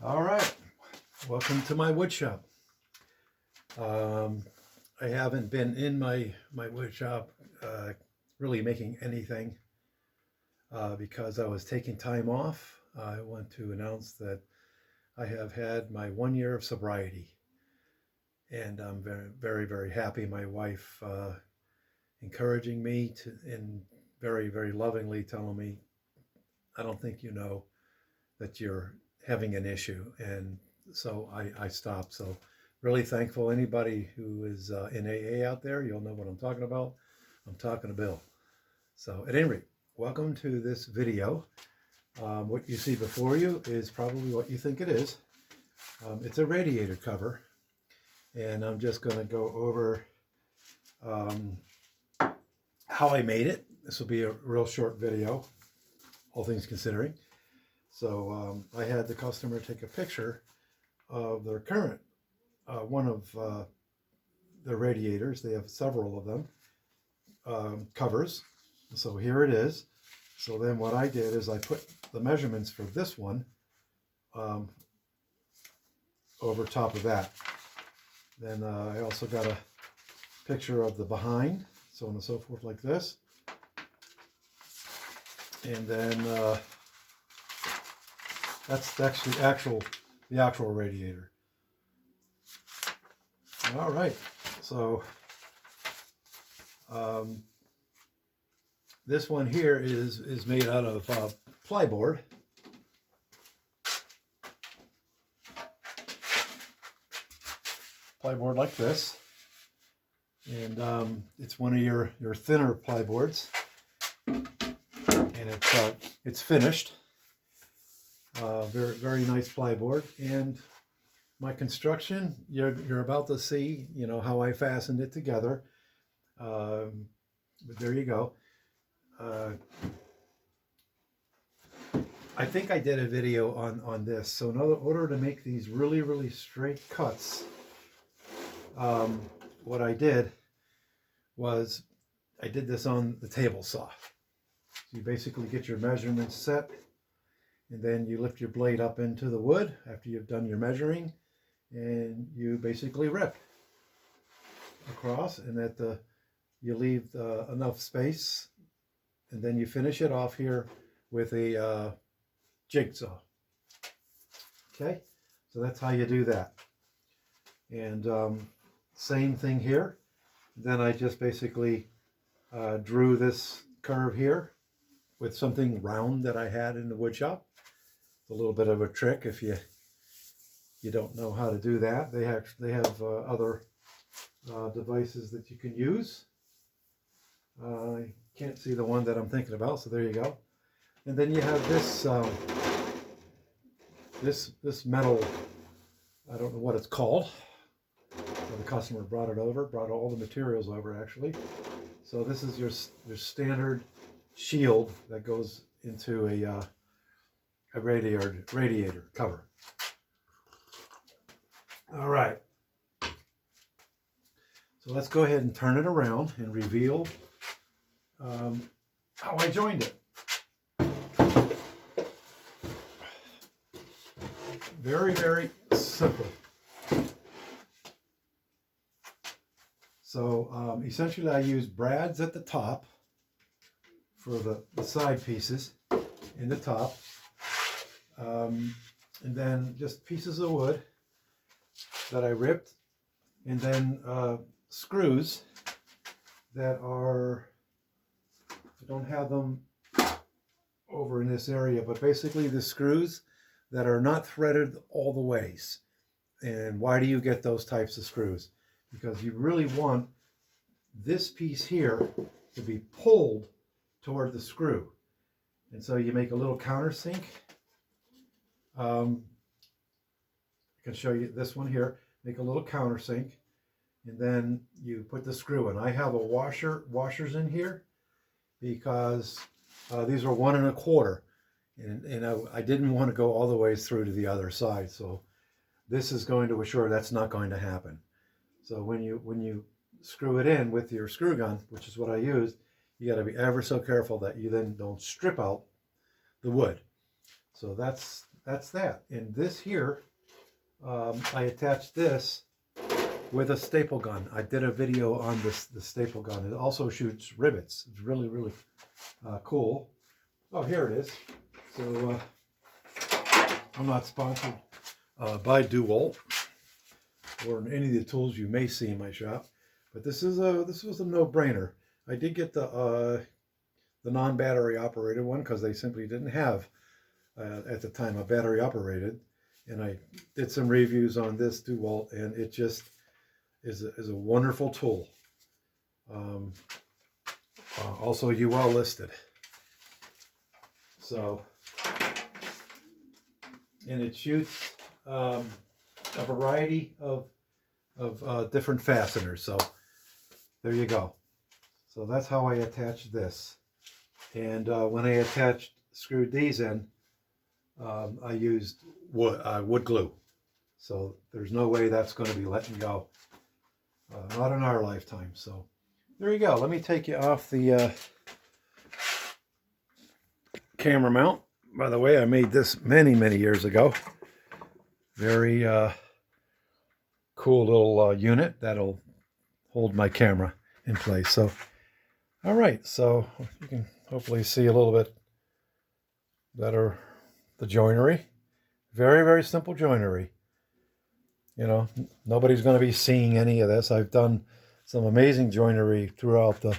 All right, welcome to my wood shop. I haven't been in my wood shop really making anything because I was taking time off. I want to announce that I have had my 1 year of sobriety, and I'm very happy. My wife encouraging me to, and very lovingly telling me, I don't think you know that you're having an issue, and so I stopped. So really thankful. Anybody who is in AA out there, you'll know what I'm talking about. I'm talking to Bill. So at any rate, welcome to this video. What you see before you is probably what you think it is. It's a radiator cover, and I'm just going to go over how I made it. This will be a real short video, all things considering. So I had the customer take a picture of their current, one of their radiators. They have several of them, covers. So here it is. So then what I did is I put the measurements for this one over top of that. Then I also got a picture of the behind, so on and so forth, like this. And then that's actually the actual radiator. All right, so this one here is made out of plyboard. Plyboard like this, and it's one of your thinner plyboards, and it's finished. Very nice plyboard. And my construction, you're about to see, you know, how I fastened it together. But there you go. I think I did a video on this. So in order to make these really straight cuts, what I did was I did this on the table saw. So you basically get your measurements set, and then you lift your blade up into the wood after you've done your measuring, and you basically rip across, and you leave enough space, and then you finish it off here with a jigsaw. Okay, so that's how you do that. And same thing here. Then I just basically drew this curve here with something round that I had in the wood shop. It's a little bit of a trick if you don't know how to do that. They have other devices that you can use. I can't see the one that I'm thinking about, so there you go. And then you have this this metal, I don't know what it's called. The customer brought all the materials over actually. So this is your standard shield that goes into a radiator cover. All right. So let's go ahead and turn it around and reveal how I joined it. Very simple. So essentially I use brads at the top for the side pieces in the top, and then just pieces of wood that I ripped, and then screws that are, I don't have them over in this area, but basically the screws that are not threaded all the ways. And why do you get those types of screws? Because you really want this piece here to be pulled toward the screw. And so you make a little countersink. I can show you this one here. Make a little countersink, and then you put the screw in. I have washers in here because these are 1 1/4, and I didn't want to go all the way through to the other side. So this is going to assure that's not going to happen. So when you screw it in with your screw gun, which is what I used, you got to be ever so careful that you then don't strip out the wood. So that's that's that. And this here, I attached this with a staple gun. I did a video on the staple gun. It also shoots rivets. It's really, really cool. Oh, here it is. So I'm not sponsored by DeWalt or any of the tools you may see in my shop, but this was a no-brainer. I did get the non-battery operated one because they simply didn't have at the time a battery operated, and I did some reviews on this DeWalt, and it just is a wonderful tool. Also UL listed. So, and it shoots a variety of different fasteners. So there you go. So that's how I attach this. And when I screwed these in, I used wood glue. So there's no way that's going to be letting go. Not in our lifetime. So there you go. Let me take you off the camera mount. By the way, I made this many, many years ago. Very cool little unit that'll hold my camera in place. So, all right. So you can hopefully see a little bit better the joinery. Very, very simple joinery. You know, nobody's going to be seeing any of this. I've done some amazing joinery throughout the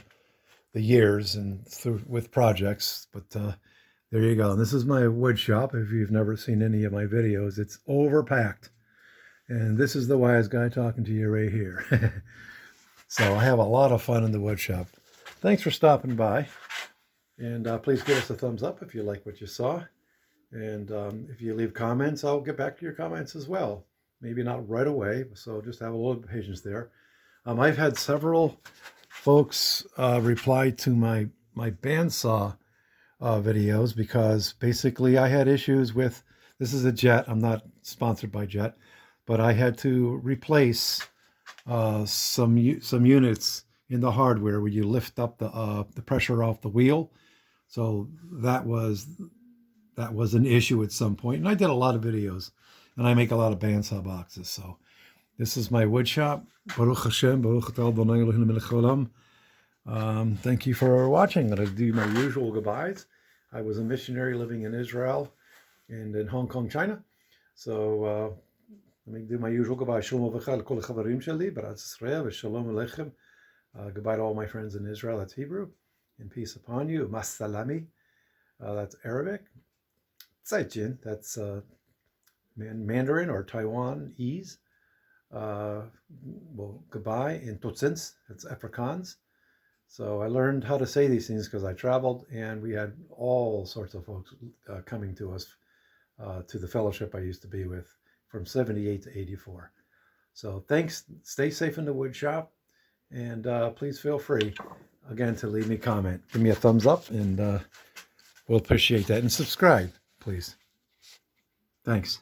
years and with projects, but there you go. And this is my wood shop. If you've never seen any of my videos, it's overpacked. And this is the wise guy talking to you right here. So I have a lot of fun in the wood shop. Thanks for stopping by. And please give us a thumbs up if you like what you saw. And if you leave comments, I'll get back to your comments as well. Maybe not right away, so just have a little patience there. I've had several folks reply to my bandsaw videos because basically I had issues with, this is a Jet, I'm not sponsored by Jet, but I had to replace some units in the hardware where you lift up the pressure off the wheel. So that was an issue at some point, and I did a lot of videos, and I make a lot of bandsaw boxes. So this is my wood shop. Baruch Hashem, Baruch Atah Adonai Eloheinu melech haolam. Thank you for watching. I'm going to do my usual goodbyes. I was a missionary living in Israel and in Hong Kong, China. So let me do my usual goodbye. Shalom aleichem kol hachavarim sheli b'Eretz Yisrael v'shalom aleichem. Goodbye to all my friends in Israel. That's Hebrew. And peace upon you. Masalami. That's Arabic. Zaijian. That's Mandarin or Taiwanese. Well, goodbye in Totsins. That's Afrikaans. So I learned how to say these things because I traveled, and we had all sorts of folks coming to us to the fellowship I used to be with from 78 to 84. So thanks. Stay safe in the wood shop, and please feel free again to leave me a comment. Give me a thumbs up, and we'll appreciate that. And subscribe, please. Thanks.